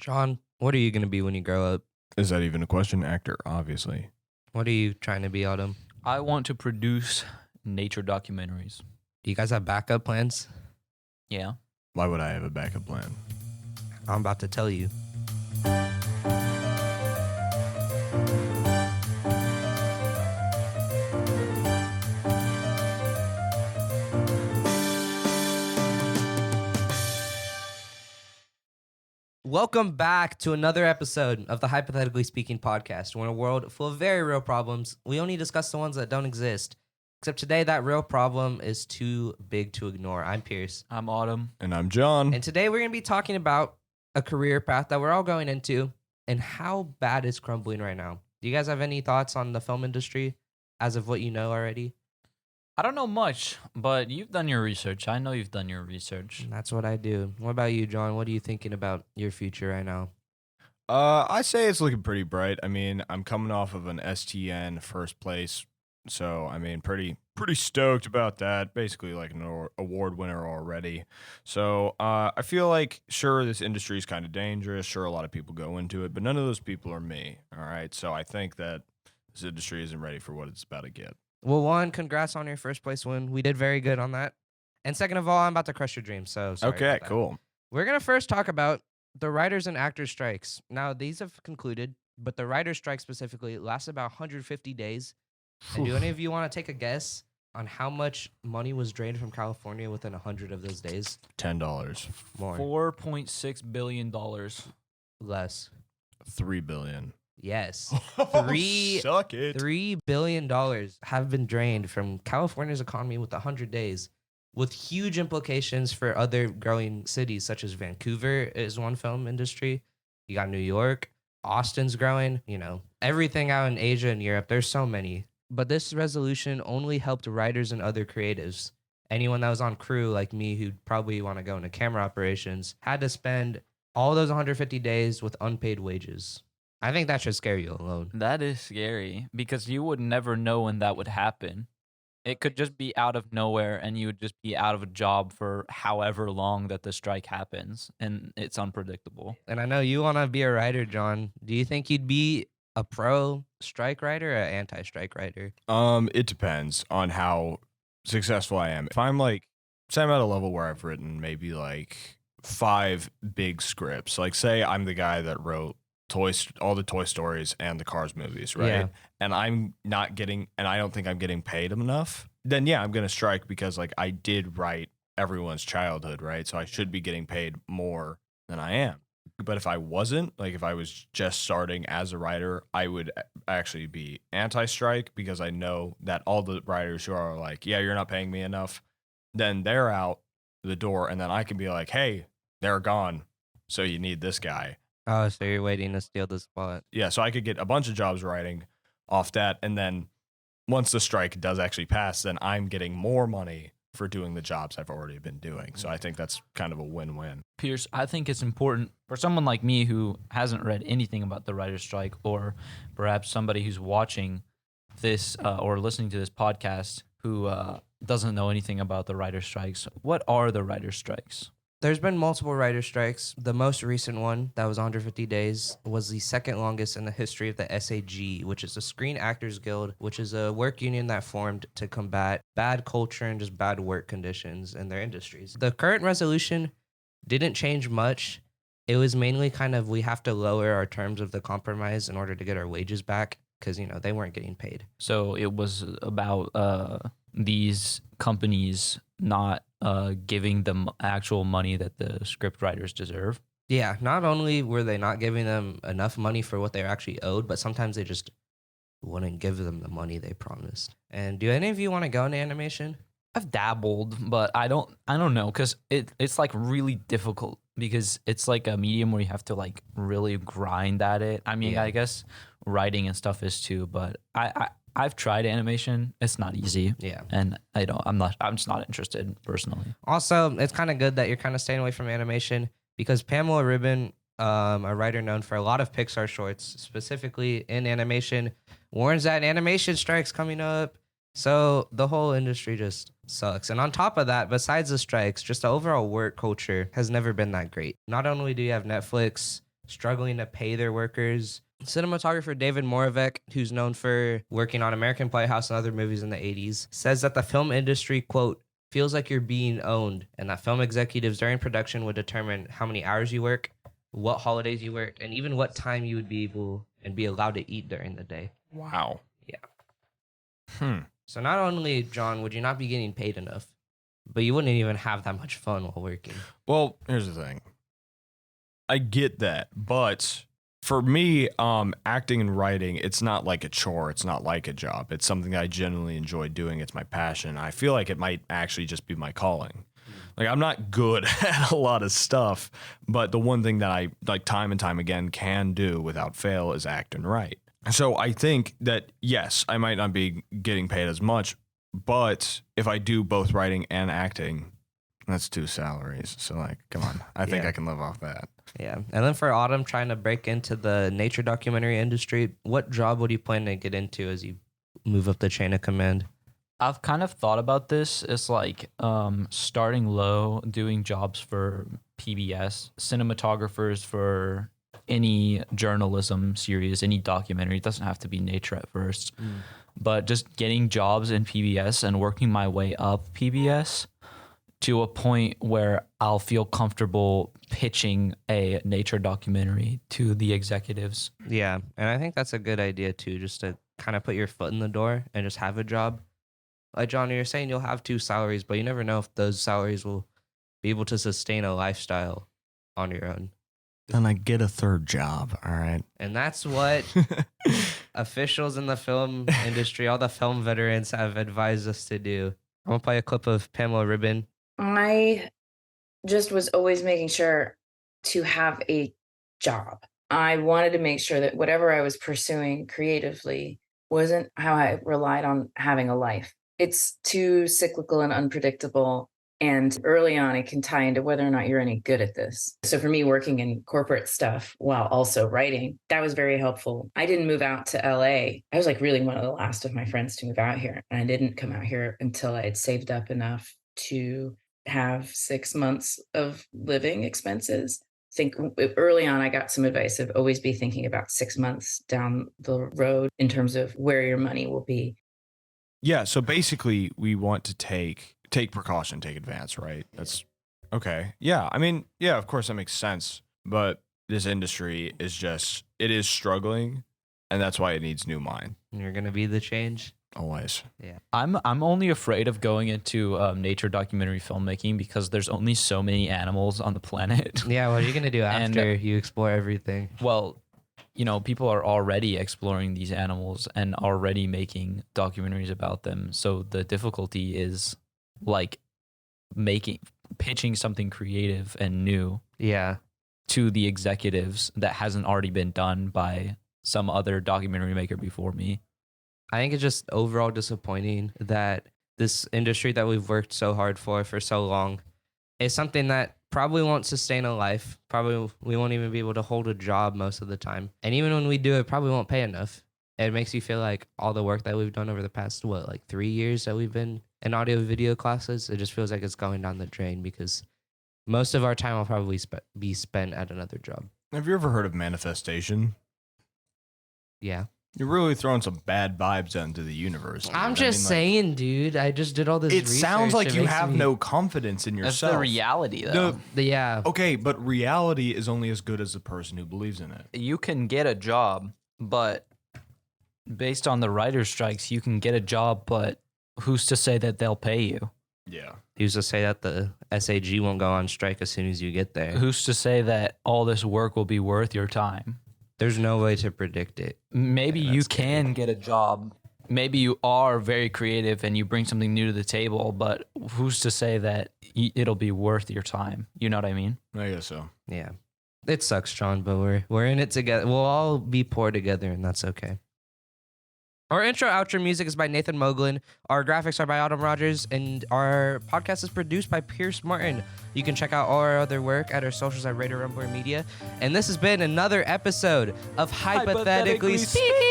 John, what are you going to be when you grow up? Is that even a question? Actor, obviously. What are you trying to be, Autumn? I want to produce nature documentaries. Do you guys have backup plans? Yeah. Why would I have a backup plan? I'm about to tell you. Welcome back to another episode of the Hypothetically Speaking podcast. We're in a world full of very real problems. We only discuss the ones that don't exist. Except today, that real problem is too big to ignore. I'm Pierce. I'm Autumn. And I'm John. And today we're going to be talking about a career path that we're all going into and how bad it's crumbling right now. Do you guys have any thoughts on the film industry as of what you know already? I don't know much, but you've done your research. I know you've done your research. And that's what I do. What about you, John? What are you thinking about your future right now? I say it's looking pretty bright. I mean, I'm coming off of an STN first place, so I mean, pretty stoked about that. Basically, like an award winner already. So I feel like sure this industry is kind of dangerous. Sure, a lot of people go into it, but none of those people are me. All right, so I think that this industry isn't ready for what it's about to get. Well, one, congrats on your first place win. We did very good on that. And second of all, I'm about to crush your dreams. So sorry Okay, about that. cool. We're going to first talk about the writers and actors strikes. Now, these have concluded, but the writers strike specifically lasts about 150 days. And do any of you want to take a guess on how much money was drained from California within 100 of those days? $10, More. $4.6 billion. Less. $3 billion. Yes. Suck it. $3 billion have been drained from California's economy with 100 days, with huge implications for other growing cities such as Vancouver is one film industry. You got New York, Austin's growing, everything out in Asia and Europe. There's so many. But this resolution only helped writers and other creatives. Anyone that was on crew like me who'd probably want to go into camera operations had to spend all those 150 days with unpaid wages. I think that should scare you alone. That is scary because you would never know when that would happen. It could just be out of nowhere and you would just be out of a job for however long that the strike happens, and it's unpredictable. And I know you want to be a writer, John. Do you think you'd be a pro strike writer or an anti-strike writer? It depends on how successful I am. If I'm say I'm at a level where I've written maybe like 5 big scripts, like say I'm the guy that wrote all the Toy Stories and the Cars movies, right? Yeah. And I'm not getting, and I don't think I'm getting paid enough, then yeah, I'm going to strike because like I did write everyone's childhood, right? So I should be getting paid more than I am. But if I wasn't, like if I was just starting as a writer, I would actually be anti-strike because I know that all the writers who are like, yeah, you're not paying me enough, then they're out the door, and then I can be like, hey, they're gone, so you need this guy. Oh, so you're waiting to steal the spot. Yeah, so I could get a bunch of jobs writing off that, and then once the strike does actually pass, then I'm getting more money for doing the jobs I've already been doing. So I think that's kind of a win-win. Pierce, I think it's important for someone like me who hasn't read anything about the writer's strike, or perhaps somebody who's watching this or listening to this podcast who doesn't know anything about the writer's strikes. What are the writer's strikes? There's been multiple writer strikes. The most recent one, that was 150 days, was the second longest in the history of the SAG, which is the Screen Actors Guild, which is a work union that formed to combat bad culture and just bad work conditions in their industries. The current resolution didn't change much. It was mainly kind of we have to lower our terms of the compromise in order to get our wages back because, they weren't getting paid. So it was about these companies not giving them actual money that the script writers deserve. Yeah, not only were they not giving them enough money for what they actually owed, but sometimes they just wouldn't give them the money they promised. And do any of you want to go into animation? I've dabbled, but I don't know because it's like really difficult because it's like a medium where you have to like really grind at it. I mean, Yeah. I guess writing and stuff is too, but I've tried animation. It's not easy. Yeah. And I'm just not interested personally. Also, it's kind of good that you're kind of staying away from animation because Pamela Rubin, a writer known for a lot of Pixar shorts, specifically in animation, warns that animation strikes coming up. So the whole industry just sucks. And on top of that, besides the strikes, just the overall work culture has never been that great. Not only do you have Netflix struggling to pay their workers. Cinematographer David Moravec, who's known for working on American Playhouse and other movies in the 80s, says that the film industry, quote, feels like you're being owned, and that film executives during production would determine how many hours you work, what holidays you work, and even what time you would be able and be allowed to eat during the day. Wow. Yeah. So not only, John, would you not be getting paid enough, but you wouldn't even have that much fun while working. Well, here's the thing. I get that, but for me, acting and writing, it's not like a chore. It's not like a job. It's something that I genuinely enjoy doing. It's my passion. I feel like it might actually just be my calling. Like, I'm not good at a lot of stuff, but the one thing that I, like, time and time again can do without fail is act and write. So I think that, yes, I might not be getting paid as much, but if I do both writing and acting, that's 2 salaries. So, like, come on. I think I can live off that. Yeah. And then for Autumn, trying to break into the nature documentary industry, what job would you plan to get into as you move up the chain of command? I've kind of thought about this. It's like starting low, doing jobs for PBS, cinematographers for any journalism series, any documentary. It doesn't have to be nature at first, but just getting jobs in PBS and working my way up PBS to a point where I'll feel comfortable pitching a nature documentary to the executives. Yeah. And I think that's a good idea too, just to kind of put your foot in the door and just have a job. Like, John, you're saying you'll have 2 salaries, but you never know if those salaries will be able to sustain a lifestyle on your own. Then I get a 3rd job, all right? And that's what officials in the film industry, all the film veterans have advised us to do. I'm going to play a clip of Pamela Ribbon. I just was always making sure to have a job. I wanted to make sure that whatever I was pursuing creatively wasn't how I relied on having a life. It's too cyclical and unpredictable. And early on, it can tie into whether or not you're any good at this. So for me, working in corporate stuff while also writing, that was very helpful. I didn't move out to LA. I was like really one of the last of my friends to move out here. And I didn't come out here until I had saved up enough to have 6 months of living expenses. I think early on, I got some advice of always be thinking about 6 months down the road in terms of where your money will be. Yeah, so basically we want to take precaution, take advance, right? That's okay. Yeah, I mean, yeah, of course that makes sense. But this industry it is struggling, and that's why it needs new mind. And you're going to be the change. Always. Yeah. I'm only afraid of going into nature documentary filmmaking because there's only so many animals on the planet. Yeah, what are you going to do after you explore everything? Well, you know, people are already exploring these animals and already making documentaries about them. So the difficulty is like pitching something creative and new to the executives that hasn't already been done by some other documentary maker before me. I think it's just overall disappointing that this industry that we've worked so hard for so long is something that probably won't sustain a life. Probably we won't even be able to hold a job most of the time. And even when we do, it probably won't pay enough. It makes you feel like all the work that we've done over the past, 3 years that we've been in audio video classes, it just feels like it's going down the drain because most of our time will probably be spent at another job. Have you ever heard of manifestation? Yeah. You're really throwing some bad vibes into the universe. Dude. I'm just saying, dude. I just did all this It research. sounds like you makes have me- no confidence in That's yourself. the reality, though. Yeah. Okay, but reality is only as good as the person who believes in it. You can get a job, but based on the writer's strikes, you can get a job, but who's to say that they'll pay you? Yeah. Who's to say that the SAG won't go on strike as soon as you get there? Who's to say that all this work will be worth your time? There's no way to predict it. Maybe Yeah, you that's can get a job. Maybe you are very creative and you bring something new to the table, but who's to say that it'll be worth your time? You know what I mean? I guess so. Yeah. It sucks, John, but we're in it together. We'll all be poor together, and that's okay. Our intro outro music is by Nathan Moglin. Our graphics are by Autumn Rogers, and our podcast is produced by Pierce Martin. You can check out all our other work at our socials at Radar Rumbler Media. And this has been another episode of Hypothetically Speaking.